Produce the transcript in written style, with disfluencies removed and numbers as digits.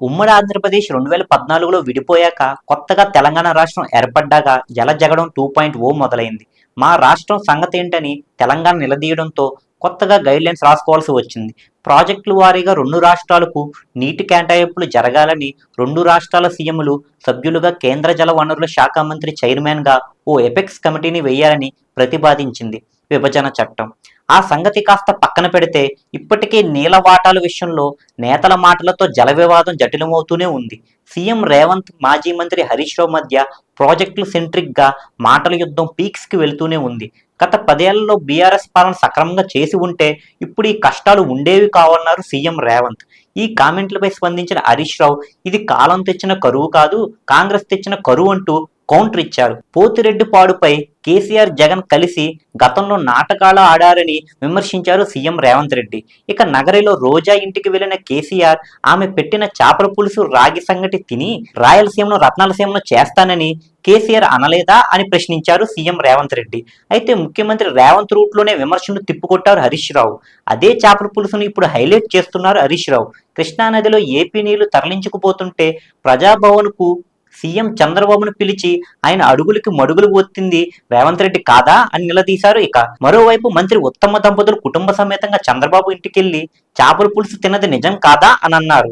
ఉమ్మడి ఆంధ్రప్రదేశ్ 2014లో విడిపోయాక కొత్తగా తెలంగాణ రాష్ట్రం ఏర్పడ్డాక జలజగడం 2.0 మొదలైంది. మా రాష్ట్రం సంగతేంటని తెలంగాణ నిలదీయడంతో కొత్తగా గైడ్లైన్స్ రాసుకోవాల్సి వచ్చింది. ప్రాజెక్టుల వారీగా 2 రాష్ట్రాలకు నీటి కేటాయింపులు జరగాలని 2 రాష్ట్రాల సీఎంలు సభ్యులుగా కేంద్ర జల వనరుల శాఖ మంత్రి చైర్మన్గా ఓ ఎపెక్స్ కమిటీని వేయాలని ప్రతిపాదించింది విభజన చట్టం. ఆ సంగతి కాస్త పక్కన పెడితే ఇప్పటికే నీళ్ల వాటాల విషయంలో నేతల మాటలతో జల వివాదం జటిలమవుతూనే ఉంది. సీఎం రేవంత్, మాజీ మంత్రి హరీష్ రావు మధ్య ప్రాజెక్టులు సెంట్రిక్గా మాటల యుద్ధం పీక్స్కి వెళుతూనే ఉంది. గత 10 ఏళ్లలో బీఆర్ఎస్ పాలన సక్రమంగా చేసి ఉంటే ఇప్పుడు ఈ కష్టాలు ఉండేవి కావన్నారు సీఎం రేవంత్. ఈ కామెంట్లపై స్పందించిన హరీష్ రావు ఇది కాలం తెచ్చిన కరువు కాదు, కాంగ్రెస్ తెచ్చిన కరువు అంటూ కౌంటర్ ఇచ్చారు. పోతిరెడ్డిపాడుపై కేసీఆర్, జగన్ కలిసి గతంలో నాటకాలు ఆడారని విమర్శించారు సీఎం రేవంత్ రెడ్డి. ఇక నగరిలో రోజా ఇంటికి వెళ్లిన కేసీఆర్ ఆమె పెట్టిన చేపల పులుసు, రాగి సంగటి తిని రాయలసీమను రత్నాలసీమను చేస్తానని కేసీఆర్ అనలేదా అని ప్రశ్నించారు సీఎం రేవంత్ రెడ్డి. అయితే ముఖ్యమంత్రి రేవంత్ రూట్లోనే విమర్శలు తిప్పుకొట్టారు హరీష్ రావు. అదే చేపల పులుసును ఇప్పుడు హైలైట్ చేస్తున్నారు హరీష్ రావు. కృష్ణానదిలో ఏపీ నీళ్లు తరలించుకుపోతుంటే ప్రజాభవన్కు సీఎం చంద్రబాబును పిలిచి ఆయన అడుగులకి మడుగులు ఒత్తింది రేవంత్ రెడ్డి కాదా అని నిలదీశారు. ఇక మరోవైపు మంత్రి ఉత్తమ దంపతులు కుటుంబ సమేతంగా చంద్రబాబు ఇంటికెళ్లి చేపల పులుసు తిన్నది నిజం కాదా అని అన్నారు.